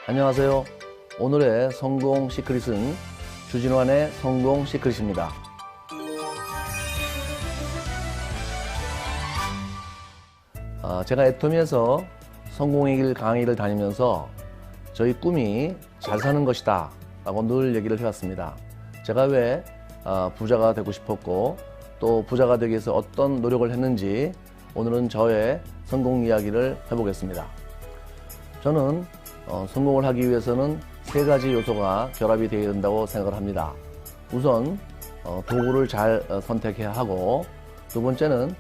안녕하세요. 오늘의 성공 시크릿은 주진환의 성공 시크릿입니다. 제가 애터미에서 성공의 길 강의를 다니면서 저희 꿈이 잘 사는 것이다 라고 늘 얘기를 해왔습니다. 제가 왜 부자가 되고 싶었고 또 부자가 되기 위해서 어떤 노력을 했는지 오늘은 저의 성공 이야기를 해보겠습니다. 저는 성공을 하기 위해서는 세 가지 요소가 결합이 되어야 된다고 생각을 합니다. 우선 도구를 잘 선택해야 하고, 두 번째는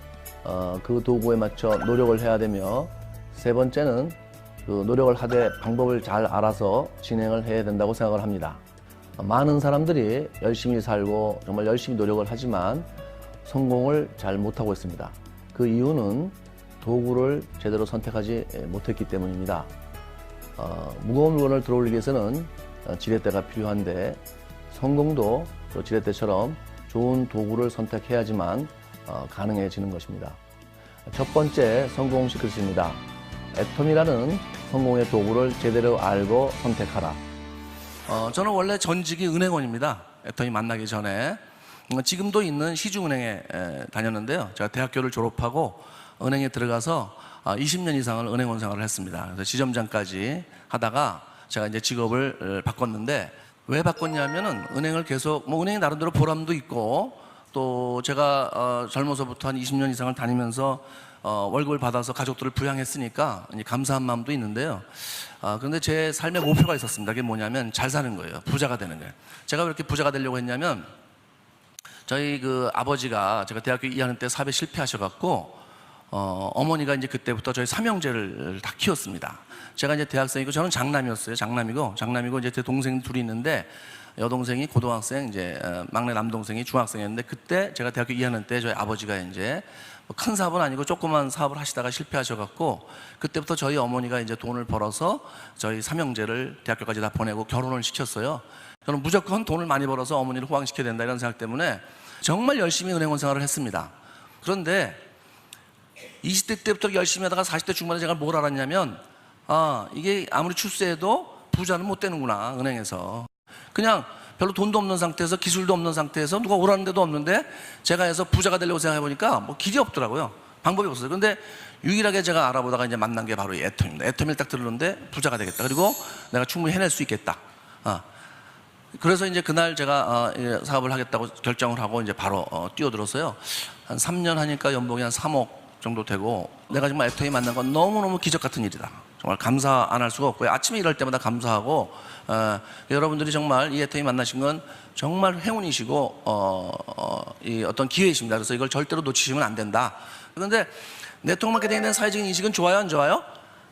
그 도구에 맞춰 노력을 해야 되며, 세 번째는 그 노력을 하되 방법을 잘 알아서 진행을 해야 된다고 생각을 합니다. 많은 사람들이 열심히 살고 정말 열심히 노력을 하지만 성공을 잘 못하고 있습니다. 그 이유는 도구를 제대로 선택하지 못했기 때문입니다. 무거운 물건을 들어올리기 위해서는 지렛대가 필요한데, 성공도 또 지렛대처럼 좋은 도구를 선택해야지만 가능해지는 것입니다. 첫 번째 성공 시크릿입니다. 애터미라는 성공의 도구를 제대로 알고 선택하라. 저는 원래 전직이 은행원입니다. 애터미 만나기 전에. 지금도 있는 시중은행에 다녔는데요. 제가 대학교를 졸업하고 은행에 들어가서 20년 이상을 은행원 생활을 했습니다. 그래서 지점장까지 하다가 제가 이제 직업을 바꿨는데, 왜 바꿨냐면은 은행을 계속 은행이 나름대로 보람도 있고, 또 제가 젊어서부터 한 20년 이상을 다니면서 월급을 받아서 가족들을 부양했으니까 감사한 마음도 있는데요. 그런데 제 삶의 목표가 있었습니다. 그게 뭐냐면 잘 사는 거예요. 부자가 되는 거예요. 제가 왜 이렇게 부자가 되려고 했냐면, 저희 그 아버지가 제가 대학교 2학년 때 사업에 실패하셔갖고 어머니가 이제 그때부터 저희 삼형제를 다 키웠습니다. 제가 이제 대학생이고 저는 장남이었어요. 장남이고 이제 제 동생 둘이 있는데, 여동생이 고등학생, 이제 막내 남동생이 중학생이었는데, 그때 제가 대학교 2학년 때 저희 아버지가 이제 큰 사업은 아니고 조그만 사업을 하시다가 실패하셔갖고, 그때부터 저희 어머니가 이제 돈을 벌어서 저희 삼형제를 대학교까지 다 보내고 결혼을 시켰어요. 저는 무조건 돈을 많이 벌어서 어머니를 호강시켜야 된다 이런 생각 때문에 정말 열심히 은행원 생활을 했습니다. 그런데 20대 때부터 열심히 하다가 40대 중반에 제가 뭘 알았냐면, 이게 아무리 출세해도 부자는 못 되는구나, 은행에서. 그냥 별로 돈도 없는 상태에서, 기술도 없는 상태에서, 누가 오라는 데도 없는데 제가 해서 부자가 되려고 생각해보니까 뭐 길이 없더라고요. 방법이 없었어요. 근데 유일하게 제가 알아보다가 이제 만난 게 바로 이 애터미입니다. 애터미를 딱 들었는데 부자가 되겠다. 그리고 내가 충분히 해낼 수 있겠다. 그래서 이제 그날 제가 사업을 하겠다고 결정을 하고 이제 바로 뛰어들었어요. 한 3년 하니까 연봉이 한 3억 정도 되고, 내가 정말 애터미 만난 건 너무너무 기적 같은 일이다. 정말 감사 안 할 수가 없고요. 아침에 일할 때마다 감사하고, 여러분들이 정말 이 애터미 만나신 건 정말 행운이시고 이 어떤 기회이십니다. 그래서 이걸 절대로 놓치시면 안 된다. 그런데 네트워크 마케팅에 대한 사회적인 인식은 좋아요, 안 좋아요?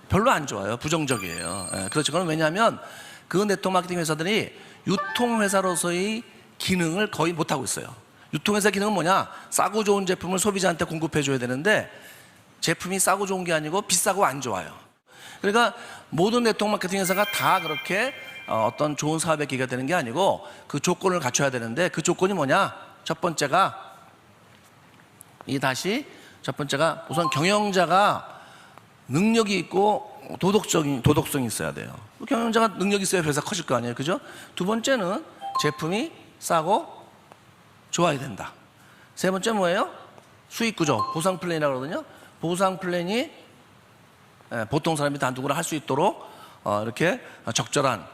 별로 안 좋아요. 부정적이에요. 그렇죠. 그건 왜냐하면 그 네트워크 마케팅 회사들이 유통회사로서의 기능을 거의 못하고 있어요. 유통회사 기능은 뭐냐? 싸고 좋은 제품을 소비자한테 공급해줘야 되는데, 제품이 싸고 좋은 게 아니고 비싸고 안 좋아요. 그러니까 모든 네트워크 마케팅 회사가 다 그렇게 어떤 좋은 사업의 기회가 되는 게 아니고 그 조건을 갖춰야 되는데, 그 조건이 뭐냐? 첫 번째가 우선 경영자가 능력이 있고 도덕성이 있어야 돼요. 경영자가 능력이 있어야 회사 커질 거 아니에요, 그죠? 두 번째는 제품이 싸고 좋아야 된다. 세 번째 뭐예요? 수익 구조, 보상 플랜이라고 그러거든요. 보상 플랜이 보통 사람이 다 누구나 할 수 있도록 이렇게 적절한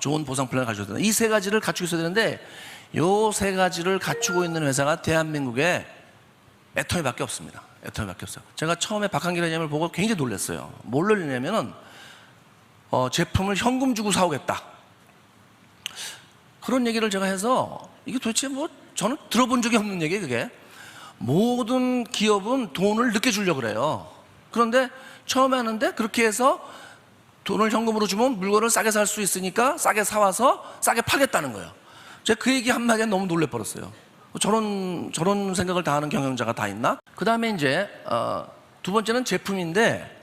좋은 보상 플랜을 가져야 된다. 이 세 가지를 갖추고 있어야 되는데, 이 세 가지를 갖추고 있는 회사가 대한민국에 애터미밖에 없습니다. 애터미밖에 없어요. 제가 처음에 박한길 회장님을 보고 굉장히 놀랐어요. 뭘 놀리냐면은 제품을 현금 주고 사오겠다, 그런 얘기를 제가 해서, 이게 도대체 뭐 저는 들어본 적이 없는 얘기예요. 그게 모든 기업은 돈을 늦게 주려고 그래요. 그런데 처음에 하는데 그렇게 해서 돈을 현금으로 주면 물건을 싸게 살 수 있으니까 싸게 사와서 싸게 팔겠다는 거예요. 제가 그 얘기 한마디에 너무 놀래버렸어요. 저런 생각을 다 하는 경영자가 다 있나? 그 다음에 이제 두 번째는 제품인데,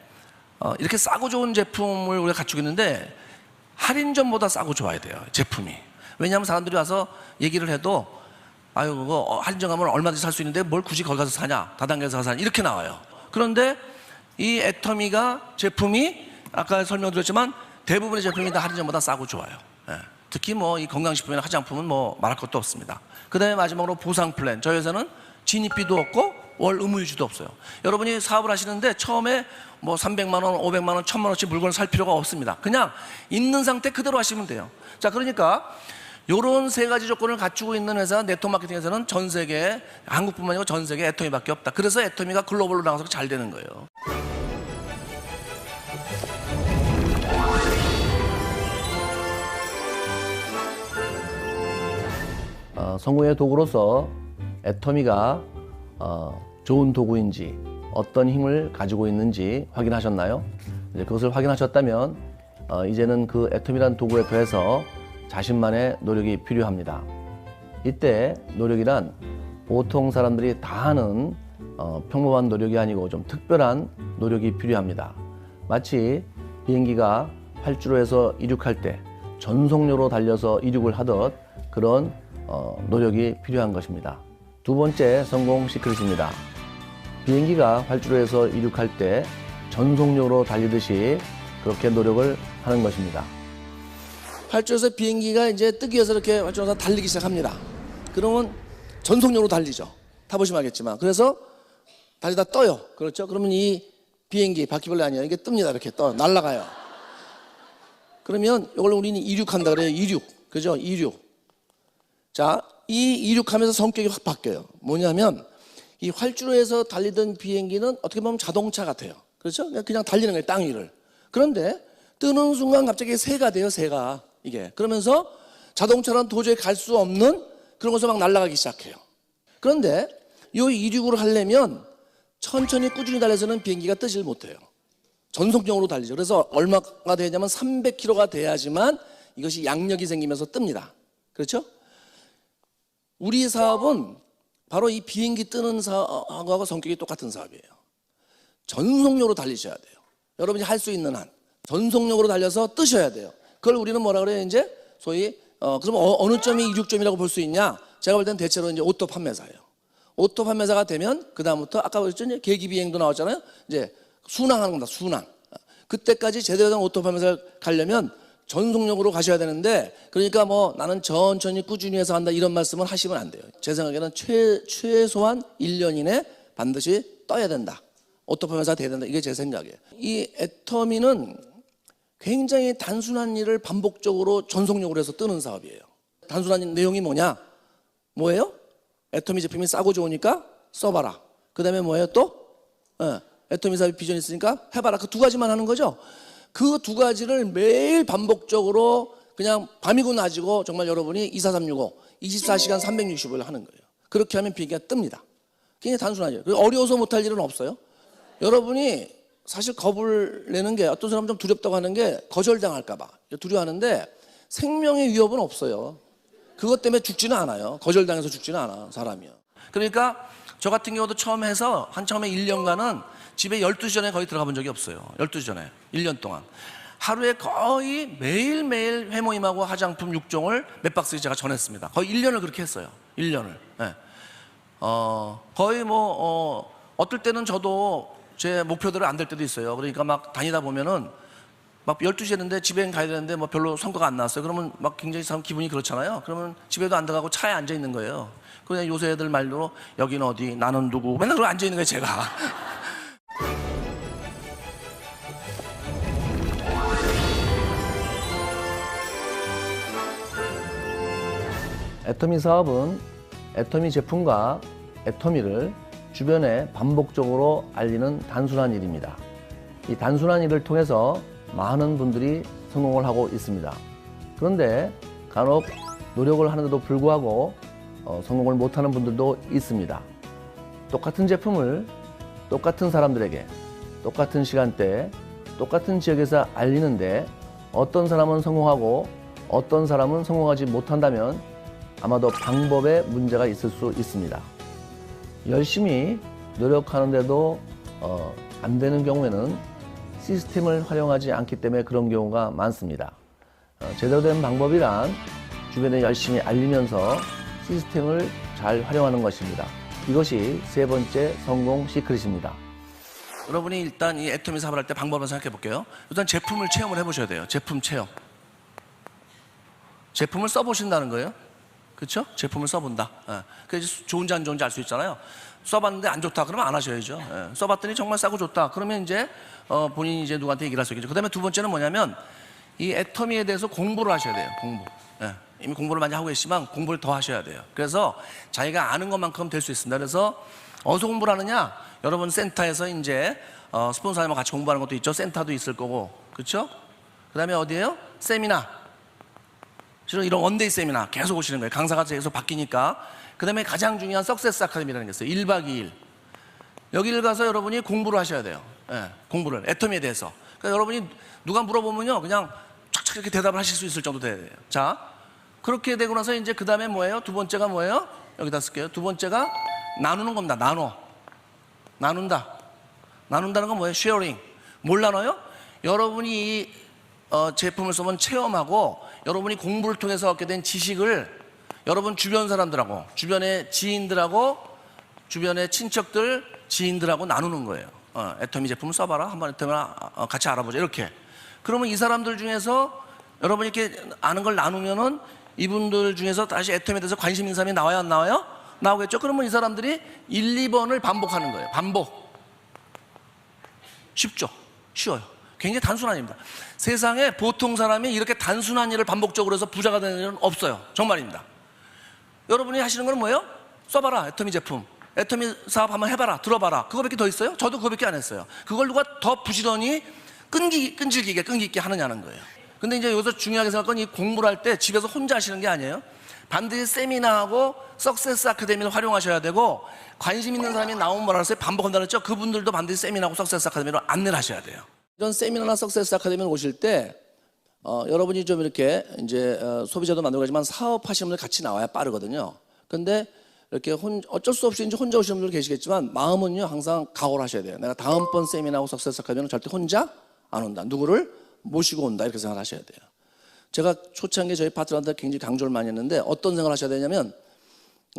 이렇게 싸고 좋은 제품을 우리가 갖추고 있는데 할인점보다 싸고 좋아야 돼요, 제품이. 왜냐하면 사람들이 와서 얘기를 해도, 아유 그거 할인점 가면 얼마든지 살 수 있는데 뭘 굳이 거기 가서 사냐, 다단계에서 사냐, 이렇게 나와요. 그런데 이 애터미가 제품이 아까 설명드렸지만 대부분의 제품이 다 할인 전보다 싸고 좋아요. 예. 특히 뭐 이 건강식품이나 화장품은 뭐 말할 것도 없습니다. 그 다음에 마지막으로 보상 플랜. 저희 회사는 진입비도 없고 월 의무유지도 없어요. 여러분이 사업을 하시는데 처음에 뭐 300만 원, 500만 원, 1000만 원씩 물건을 살 필요가 없습니다. 그냥 있는 상태 그대로 하시면 돼요. 자, 그러니까 요런 세 가지 조건을 갖추고 있는 회사 네트워크 마케팅에서는 전 세계, 한국뿐만 아니고 전 세계 애터미밖에 없다. 그래서 애터미가 글로벌로 나가서 잘 되는 거예요. 성공의 도구로서 애터미가 좋은 도구인지 어떤 힘을 가지고 있는지 확인하셨나요? 이제 그것을 확인하셨다면 이제는 그 애터미란 도구에 더해서 자신만의 노력이 필요합니다. 이때 노력이란 보통 사람들이 다 하는 평범한 노력이 아니고 좀 특별한 노력이 필요합니다. 마치 비행기가 활주로에서 이륙할 때 전속력으로 달려서 이륙을 하듯 그런 노력이 필요한 것입니다. 두 번째 성공 시크릿입니다. 비행기가 활주로에서 이륙할 때 전속력으로 달리듯이 그렇게 노력을 하는 것입니다. 활주로에서 비행기가 이제 뜨기 위해서 이렇게 활주로에서 달리기 시작합니다. 그러면 전속력으로 달리죠. 타보시면 알겠지만. 그래서 달리다 떠요. 그렇죠? 그러면 이 비행기, 바퀴벌레 아니에요. 이게 뜹니다. 이렇게 날아가요. 그러면 이걸 우리는 이륙한다 그래요. 이륙. 그죠? 이륙. 자, 이 이륙하면서 성격이 확 바뀌어요. 뭐냐면 이 활주로에서 달리던 비행기는 어떻게 보면 자동차 같아요. 그렇죠? 그냥 달리는 거예요. 땅 위를. 그런데 뜨는 순간 갑자기 새가 돼요. 새가. 이게. 그러면서 자동차는 도저히 갈 수 없는 그런 곳에 막 날아가기 시작해요. 그런데 이 이륙을 하려면 천천히 꾸준히 달려서는 비행기가 뜨질 못해요. 전속력으로 달리죠. 그래서 얼마가 되냐면 300km가 돼야지만 이것이 양력이 생기면서 뜹니다. 그렇죠? 우리 사업은 바로 이 비행기 뜨는 사업하고 성격이 똑같은 사업이에요. 전속력으로 달리셔야 돼요. 여러분이 할 수 있는 한 전속력으로 달려서 뜨셔야 돼요. 그걸 우리는 뭐라 그래요? 이제 소위 그럼 어느 점이 이륙점이라고 볼 수 있냐? 제가 볼 때는 대체로 이제 오토 판매사예요. 오토 판매사가 되면 그 다음부터 아까 그랬죠? 이제 계기 비행도 나왔잖아요. 이제 순항하는 겁니다. 순항. 그때까지 제대로 된 오토 판매사 가려면 전속력으로 가셔야 되는데, 그러니까 뭐 나는 천천히 꾸준히 해서 한다 이런 말씀은 하시면 안 돼요. 제 생각에는 최소한 1년 이내 반드시 떠야 된다. 오토판매사가 돼야 된다. 이게 제 생각이에요. 이 애터미는 굉장히 단순한 일을 반복적으로 전속력으로 해서 뜨는 사업이에요. 단순한 내용이 뭐예요? 애터미 제품이 싸고 좋으니까 써봐라. 그 다음에 뭐예요 또? 애터미 사업이 비전이 있으니까 해봐라. 그 두 가지만 하는 거죠. 그 두 가지를 매일 반복적으로 그냥 밤이고 낮이고 정말 여러분이 24365, 24시간 365일 하는 거예요. 그렇게 하면 비행기가 뜹니다. 굉장히 단순하죠. 어려워서 못할 일은 없어요. 여러분이 사실 겁을 내는 게, 어떤 사람은 좀 두렵다고 하는 게 거절당할까 봐 두려워하는데 생명의 위협은 없어요. 그것 때문에 죽지는 않아요. 거절당해서 죽지는 않아 사람이요. 그러니까 저 같은 경우도 처음 해서 처음에 1년간은 집에 12시 전에 거의 들어가 본 적이 없어요. 12시 전에 1년 동안 하루에 거의 매일매일 회모임하고 화장품 6종을 몇 박스씩 제가 전했습니다. 거의 1년을 그렇게 했어요. 1년을. 네. 거의 어떨 때는 저도 제 목표대로 안 될 때도 있어요. 그러니까 막 다니다 보면은 막 12시 했는데 집에 가야 되는데 뭐 별로 성과가 안 나왔어요. 그러면 막 굉장히 사람 기분이 그렇잖아요. 그러면 집에도 안 들어가고 차에 앉아 있는 거예요. 그냥 요새 애들 말로 여기는 어디, 나는 누구, 맨날 그러고 앉아 있는 거예요, 제가. 애터미 사업은 애터미 제품과 애터미를 주변에 반복적으로 알리는 단순한 일입니다. 이 단순한 일을 통해서 많은 분들이 성공을 하고 있습니다. 그런데 간혹 노력을 하는데도 불구하고 성공을 못하는 분들도 있습니다. 똑같은 제품을 똑같은 사람들에게 똑같은 시간대에 똑같은 지역에서 알리는데 어떤 사람은 성공하고 어떤 사람은 성공하지 못한다면 아마도 방법에 문제가 있을 수 있습니다. 열심히 노력하는데도 안 되는 경우에는 시스템을 활용하지 않기 때문에 그런 경우가 많습니다. 제대로 된 방법이란 주변에 열심히 알리면서 시스템을 잘 활용하는 것입니다. 이것이 세 번째 성공 시크릿입니다. 여러분이 일단 이 애터미 사업을 할 때 방법을 생각해 볼게요. 일단 제품을 체험을 해보셔야 돼요. 제품 체험. 제품을 써보신다는 거예요. 그렇죠? 제품을 써본다. 예. 그래서 좋은지 안 좋은지 알 수 있잖아요. 써봤는데 안 좋다 그러면 안 하셔야죠. 예. 써봤더니 정말 싸고 좋다 그러면 이제 본인이 이제 누구한테 얘기를 할 수 있겠죠. 그다음에 두 번째는 뭐냐면 이 애터미에 대해서 공부를 하셔야 돼요. 공부. 예. 이미 공부를 많이 하고 계시지만 공부를 더 하셔야 돼요. 그래서 자기가 아는 것만큼 될 수 있습니다. 그래서 어디서 공부를 하느냐? 여러분 센터에서 이제 스폰서님과 같이 공부하는 것도 있죠. 센터도 있을 거고, 그렇죠? 그다음에 어디예요? 세미나. 실은 이런 원데이 세미나 계속 오시는 거예요. 강사가 계속 바뀌니까. 그다음에 가장 중요한 석세스 아카데미라는 게 있어요. 1박 2일. 여기를 가서 여러분이 공부를 하셔야 돼요. 예, 공부를 애터미에 대해서. 그러니까 여러분이 누가 물어보면요, 그냥 촥촥 이렇게 대답을 하실 수 있을 정도 돼야 돼요. 자, 그렇게 되고 나서 이제 그 다음에 뭐예요? 두 번째가 뭐예요? 여기다 쓸게요. 두 번째가 나누는 겁니다. 나눈다. 나눈다는 건 뭐예요? 쉐어링. 뭘 나눠요? 여러분이 이 제품을 써본 체험하고 여러분이 공부를 통해서 얻게 된 지식을 여러분 주변 사람들하고, 주변의 지인들하고, 주변의 친척들, 지인들하고 나누는 거예요. 애터미 제품을 써봐라. 한번 애터미 같이 알아보자. 이렇게. 그러면 이 사람들 중에서 여러분이 이렇게 아는 걸 나누면은 이분들 중에서 다시 애터미에 대해서 관심 있는 사람이 나와요? 안 나와요? 나오겠죠? 그러면 이 사람들이 1, 2번을 반복하는 거예요. 반복. 쉽죠? 쉬워요. 굉장히 단순한 일입니다. 세상에 보통 사람이 이렇게 단순한 일을 반복적으로 해서 부자가 되는 일은 없어요. 정말입니다. 여러분이 하시는 건 뭐예요? 써봐라. 애터미 제품. 애터미 사업 한번 해봐라. 들어봐라. 그거밖에 더 있어요? 저도 그거밖에 안 했어요. 그걸 누가 더 부지런히 끈질기게 하느냐는 거예요. 근데 이제 여기서 중요하게 생각할 건 이 공부를 할 때 집에서 혼자 하시는 게 아니에요. 반드시 세미나하고 석세스 아카데미를 활용하셔야 되고, 관심 있는 사람이 나오면 뭐라 그랬어요? 반복한다고 했죠? 그분들도 반드시 세미나하고 석세스 아카데미로 안내를 하셔야 돼요. 이런 세미나나 석세스 아카데미를 오실 때 여러분이 좀 이렇게 이제 소비자도 만들고 하지만 사업하시는 분들 같이 나와야 빠르거든요. 근데 이렇게 어쩔 수 없이 이제 혼자 오시는 분들 계시겠지만 마음은요 항상 각오를 하셔야 돼요. 내가 다음번 세미나하고 석세스 아카데미는 절대 혼자 안 온다. 누구를 모시고 온다. 이렇게 생각을 하셔야 돼요. 제가 초창기에 저희 파트너한테 굉장히 강조를 많이 했는데 어떤 생각을 하셔야 되냐면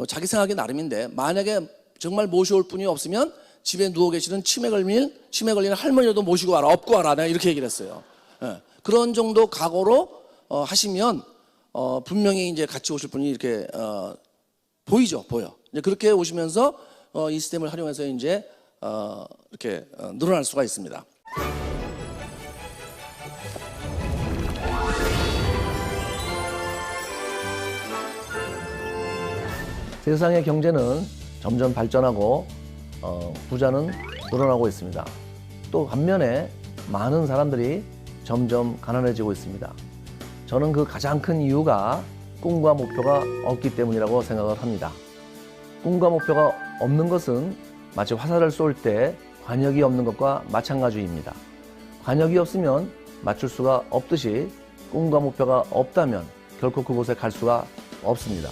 자기 생각이 나름인데 만약에 정말 모셔올 분이 없으면 집에 누워 계시는 치매 걸리는 할머니라도 모시고 와라. 업고 와라. 내가 이렇게 얘기를 했어요. 예. 그런 정도 각오로 하시면 분명히 이제 같이 오실 분이 이렇게 보여. 이제 그렇게 오시면서 이 시스템을 활용해서 이제 이렇게 늘어날 수가 있습니다. 세상의 경제는 점점 발전하고 부자는 늘어나고 있습니다. 또 반면에 많은 사람들이 점점 가난해지고 있습니다. 저는 그 가장 큰 이유가 꿈과 목표가 없기 때문이라고 생각을 합니다. 꿈과 목표가 없는 것은 마치 화살을 쏠 때 관역이 없는 것과 마찬가지입니다. 관역이 없으면 맞출 수가 없듯이 꿈과 목표가 없다면 결코 그곳에 갈 수가 없습니다.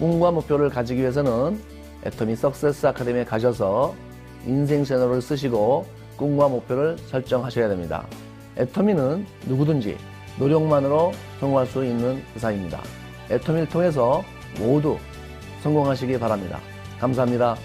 꿈과 목표를 가지기 위해서는 애터미 석세스 아카데미에 가셔서 인생 채널을 쓰시고 꿈과 목표를 설정하셔야 됩니다. 애터미는 누구든지 노력만으로 성공할 수 있는 회사입니다. 애터미를 통해서 모두 성공하시기 바랍니다. 감사합니다.